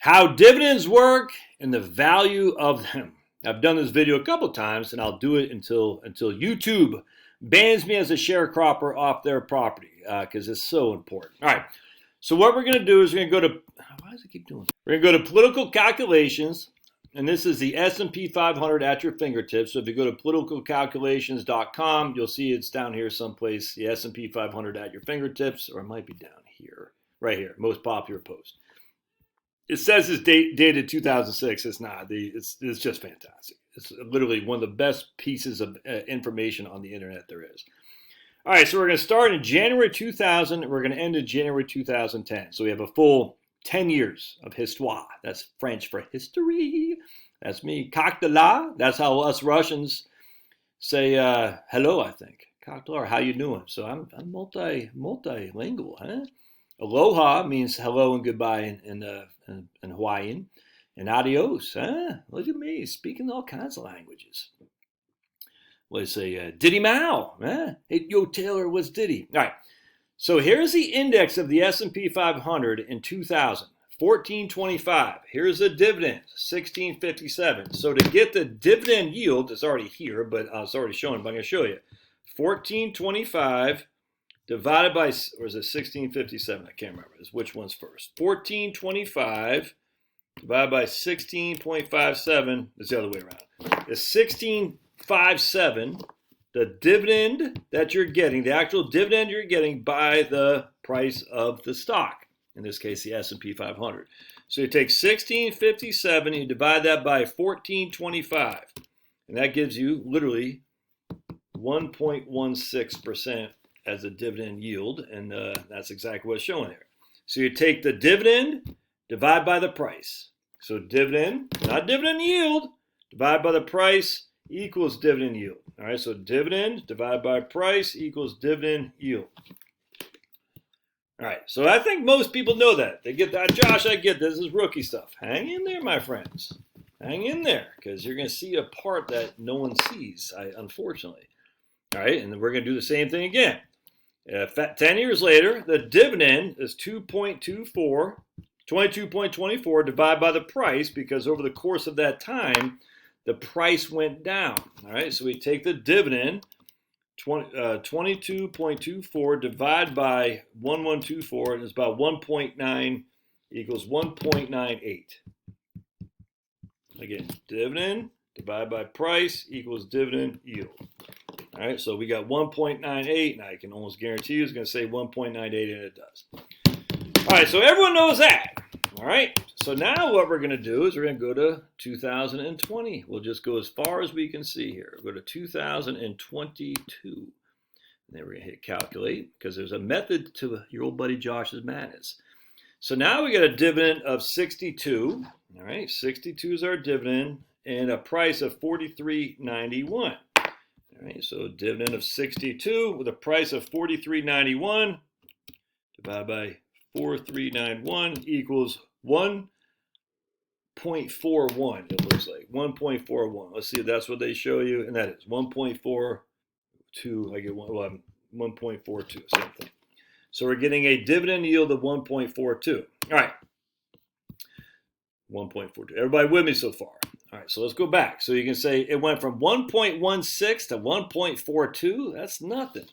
How dividends work and the value of them. I've done this video a couple times, and I'll do it until YouTube bans me as a sharecropper off their property because it's so important. All right. So what we're going to do is we're going to go to, why does it keep doing that? We're going to go to political calculations, and this is the S&P 500 at your fingertips. So if you go to politicalcalculations.com, you'll see it's down here someplace, the S&P 500 at your fingertips, or it might be down here, right here, most popular post. It says it's dated 2006. It's not. It's just fantastic. It's literally one of the best pieces of information on the internet there is. All right, so we're going to start in January 2000, and we're going to end in January 2010. So we have a full 10 years of histoire. That's French for history. That's me. Coq de la. That's how us Russians say hello, I think. Coq de la, how you doing? So I'm multilingual, huh? Aloha means hello and goodbye in Hawaiian. And adios, huh? Look at me, speaking all kinds of languages. Let's say Diddy Mao, huh? Hey, yo, Taylor, what's Diddy? All right, so here's the index of the S&P 500 in 2000, 1425. Here's the dividend, 1657. So to get the dividend yield, it's already here, but it's already shown, but I'm going to show you. 1425 divided by, or is it 1657? I can't remember. Which one's first? 1425 divided by 16.57. It's the other way around. It's 16.57, the dividend that you're getting, the actual dividend you're getting by the price of the stock. In this case, the S&P 500. So you take 1657 and you divide that by 1425. And that gives you literally 1.16% as a dividend yield, and that's exactly what's shown here. So you take the dividend, divide by the price. So dividend, not dividend yield, divide by the price equals dividend yield. All right, so dividend divided by price equals dividend yield. All right, so I think most people know that. They get that. Josh, I get this. This is rookie stuff. Hang in there, my friends. Hang in there, because you're going to see a part that no one sees, unfortunately. All right, and then we're going to do the same thing again. 10 years later, the dividend is 22.24 divided by the price, because over the course of that time, the price went down. All right, so we take the dividend, 22.24 divided by 1124, and it's about 1.9 equals 1.98. Again, dividend divided by price equals dividend yield. All right, so we got 1.98, and I can almost guarantee you it's going to say 1.98, and it does. All right, so everyone knows that. All right, so now what we're going to do is we're going to go to 2020. We'll just go as far as we can see here. We'll go to 2022. And then we're going to hit calculate, because there's a method to your old buddy Josh's madness. So now we got a dividend of 62. All right, 62 is our dividend, and a price of $43.91. All right, so dividend of 62 with a price of $43.91 divided by 4391 equals 1.41. It looks like 1.41. Let's see if that's what they show you, and that is 1.42. I get 1.42, same thing. So we're getting a dividend yield of 1.42. All right, 1.42. Everybody with me so far? All right, so let's go back. So you can say it went from 1.16 to 1.42. That's nothing.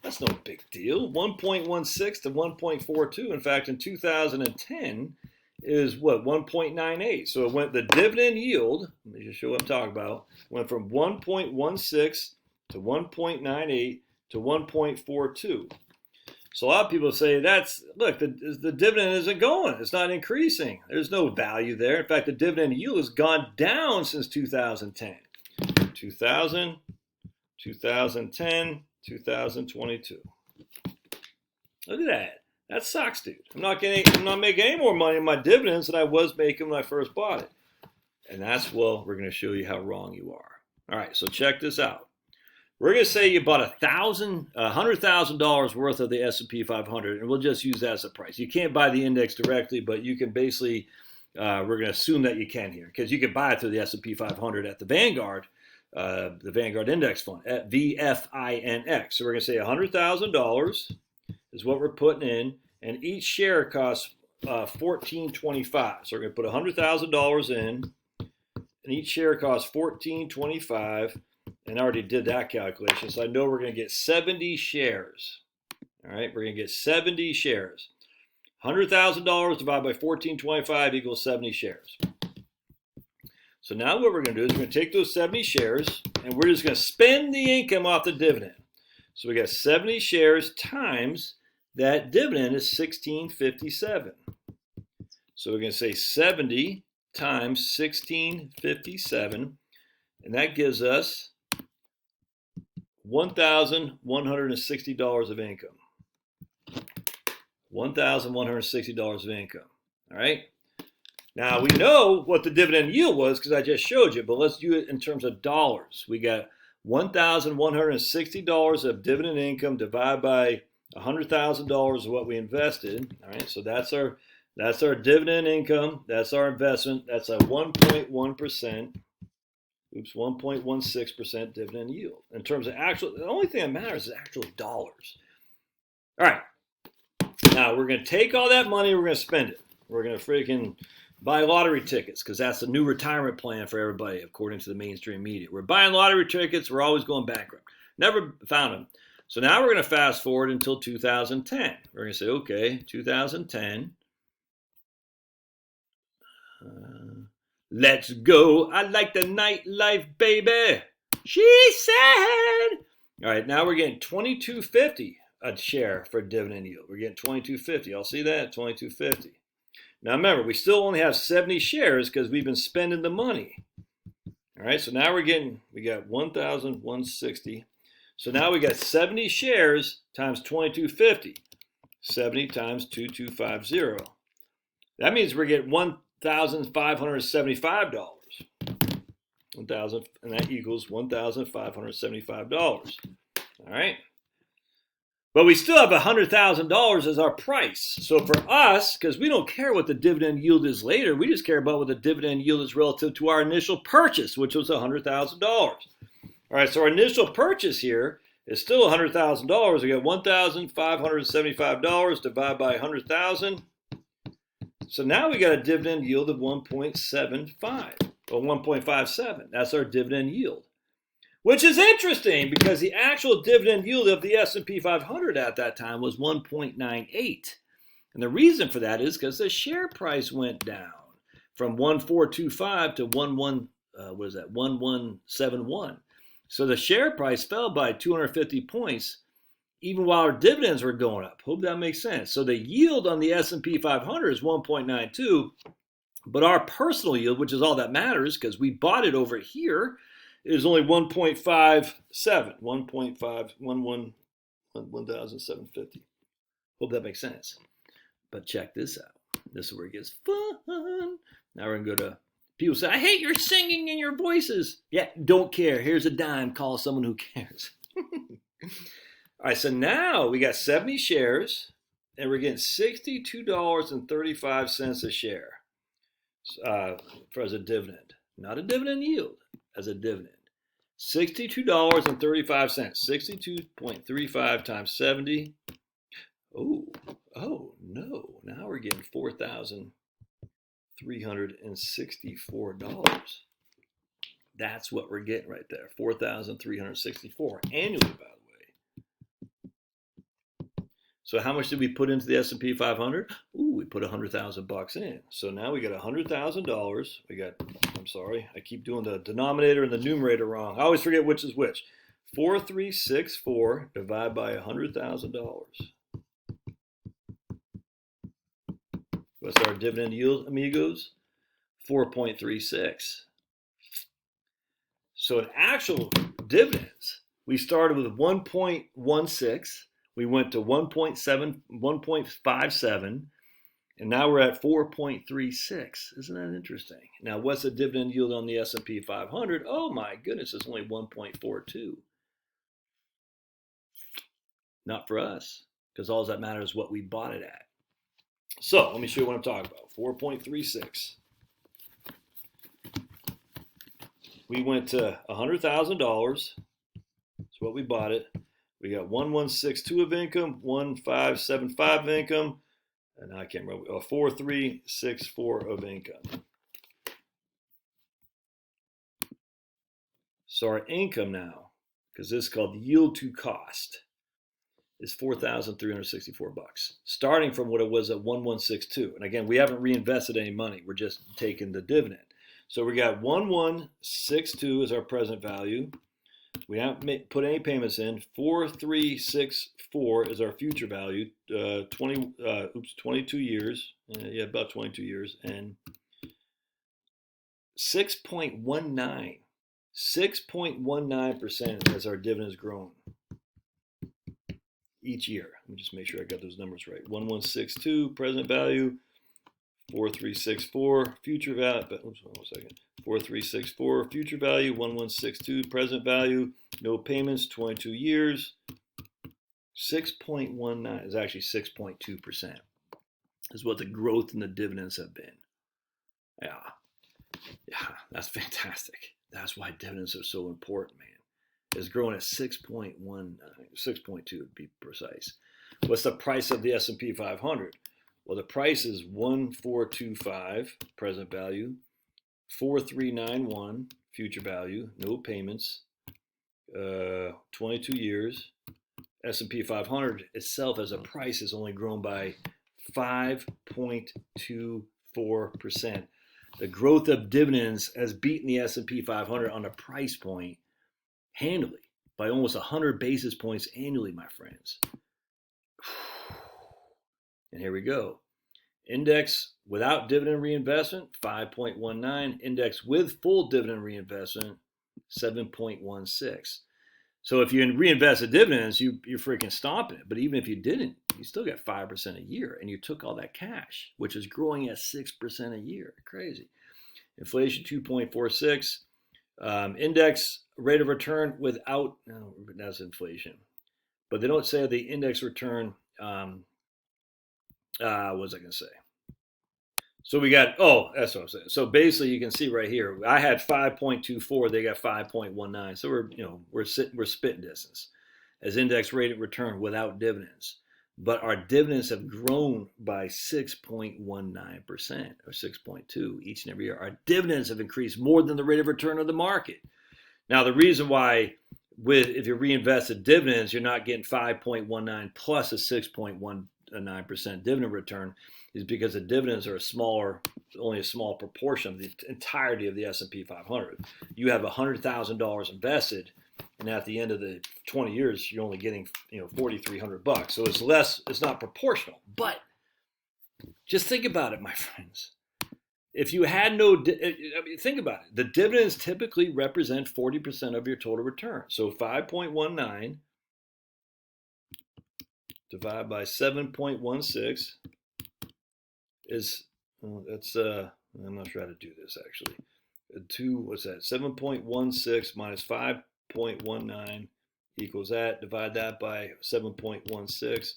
That's no big deal. 1.16 to 1.42. In fact, in 2010 is what? 1.98. So it went, the dividend yield, let me just show what I'm talking about, went from 1.16 to 1.98 to 1.42. So a lot of people say look, the dividend isn't going. It's not increasing. There's no value there. In fact, the dividend yield has gone down since 2010. 2000, 2010, 2022. Look at that. That sucks, dude. I'm not making any more money on my dividends than I was making when I first bought it. And that's, well, we're going to show you how wrong you are. All right, so check this out. We're going to say you bought $100,000 worth of the S&P 500, and we'll just use that as a price. You can't buy the index directly, but you can basically, we're going to assume that you can here, because you can buy it through the S&P 500 at the Vanguard Index Fund, at VFINX. So we're going to say $100,000 is what we're putting in, and each share costs $14.25. So we're going to put $100,000 in, and each share costs $14.25. And I already did that calculation, so I know we're going to get 70 shares. All right, we're going to get 70 shares. $100,000 divided by 14.25 equals 70 shares. So now what we're going to do is we're going to take those 70 shares and we're just going to spend the income off the dividend. So we got 70 shares times that dividend is $16.57. So we're going to say 70 times $16.57, and that gives us $1,160 of income. $1,160 of income. All right. Now we know what the dividend yield was because I just showed you, but let's do it in terms of dollars. We got $1,160 of dividend income divided by $100,000 of what we invested. All right, so that's our dividend income. That's our investment. That's a 1.1%. 1.16% dividend yield. In terms of actual, the only thing that matters is actual dollars. All right. Now we're going to take all that money, we're going to spend it. We're going to freaking buy lottery tickets because that's the new retirement plan for everybody, according to the mainstream media. We're buying lottery tickets. We're always going bankrupt. Never found them. So now we're going to fast forward until 2010. We're going to say, okay, 2010. Let's go. I like the nightlife, baby. She said. All right, now we're getting $22.50 a share for dividend yield. We're getting $22.50. I'll see that, $22.50. Now remember, we still only have 70 shares because we've been spending the money. All right, so now we got 1,160. So now we got 70 shares times $22.50. 70 times 2,250. That means we're getting $1,575. 1,000, and that equals $1,575. All right. But we still have $100,000 as our price. So for us, because we don't care what the dividend yield is later, we just care about what the dividend yield is relative to our initial purchase, which was $100,000. All right, so our initial purchase here is still $100,000. We got $1,575 divided by 100,000. So now we got a dividend yield of 1.75 or 1.57. That's our dividend yield, which is interesting because the actual dividend yield of the S&P 500 at that time was 1.98. And the reason for that is because the share price went down from 1,425 to 1,171. So the share price fell by 250 points even while our dividends were going up. Hope that makes sense. So the yield on the S&P 500 is 1.92, but our personal yield, which is all that matters because we bought it over here, is only 1.57, 1,750. Hope that makes sense. But check this out. This is where it gets fun. Now we're going to go to, people say, I hate your singing and your voices. Yeah, don't care. Here's a dime. Call someone who cares. All right, so now we got 70 shares, and we're getting $62.35 a share for as a dividend. Not a dividend yield, as a dividend. $62.35. 62.35 times 70. Oh no. Now we're getting $4,364. That's what we're getting right there. $4,364 annually, by the way. So how much did we put into the S&P 500? Ooh, we put $100,000 in. So now we got $100,000. We got, I'm sorry, I keep doing the denominator and the numerator wrong. I always forget which is which. 4,364 divided by $100,000. What's our dividend yield, amigos? 4.36. So in actual dividends, we started with 1.16. We went to 1.57, and now we're at 4.36. Isn't that interesting? Now, what's the dividend yield on the S&P 500? Oh my goodness, it's only 1.42. Not for us, because all that matters is what we bought it at. So let me show you what I'm talking about. 4.36. We went to $100,000. That's what we bought it. We got 1,162 of income, 1,575 of income, and I can't remember, 4364 of income. So our income now, because this is called yield to cost, is $4,364, starting from what it was at 1162. And again, we haven't reinvested any money. We're just taking the dividend. So we got 1162 is our present value. We haven't put any payments in. 4364 is our future value. 22 years. Yeah, about 22 years. And 6.19. 6.19% as our dividends grown each year. Let me just make sure I got those numbers right. 1162 present value, 4364 future value. Oops, one second. 4364 future value, 1162 present value. No payments, 22 years. 6.19 is actually 6.2%. Is what the growth in the dividends have been. Yeah, that's fantastic. That's why dividends are so important, man. It's growing at 6.19, 6.2 to be precise. What's the price of the S&P 500? Well, the price is 1425 present value, 4391 future value, no payments, 22 years. S&P 500 itself as a price has only grown by 5.24%. The growth of dividends has beaten the S&P 500 on the price point handily by almost 100 basis points annually, my friends. And here we go. Index without dividend reinvestment, 5.19. Index with full dividend reinvestment, 7.16. So if you reinvest the dividends, you're freaking stomping it. But even if you didn't, you still got 5% a year, and you took all that cash, which is growing at 6% a year. Crazy. Inflation 2.46. Index rate of return without, no, that's inflation. But they don't say the index return, what was I going to say? So we got, that's what I'm saying. So basically you can see right here, I had 5.24, they got 5.19. So we're spitting distance as index rate of return without dividends. But our dividends have grown by 6.19% or 6.2 each and every year. Our dividends have increased more than the rate of return of the market. Now, the reason why if you reinvested dividends, you're not getting 5.19 plus a 6.19% dividend return is because the dividends are only a small proportion of the entirety of the S&P 500. You have $100,000 invested, and at the end of the 20 years, you're only getting $4,300. So it's less. It's not proportional. But just think about it, my friends. If you had think about it. The dividends typically represent 40% of your total return. So 5.19 divided by 7.16 is, that's, I'm not sure how to do this actually. What's that? 7.16 minus 5.19 equals that. Divide that by 7.16.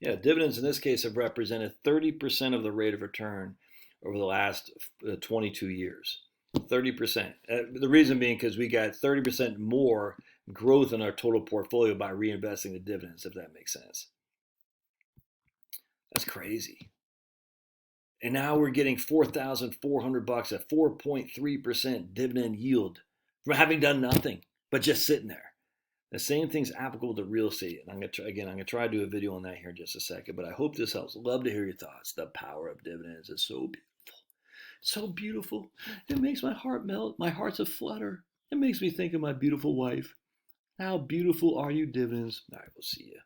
Yeah, dividends in this case have represented 30% of the rate of return over the last 22 years. 30%. The reason being because we got 30% more growth in our total portfolio by reinvesting the dividends, if that makes sense. That's crazy. And now we're getting $4,400 at 4.3% dividend yield from having done nothing but just sitting there. The same thing's applicable to real estate. And I'm going to try to do a video on that here in just a second, but I hope this helps. Love to hear your thoughts. The power of dividends is so beautiful. So beautiful. It makes my heart melt. My heart's aflutter. It makes me think of my beautiful wife. How beautiful are you, dividends? All right, we'll see you.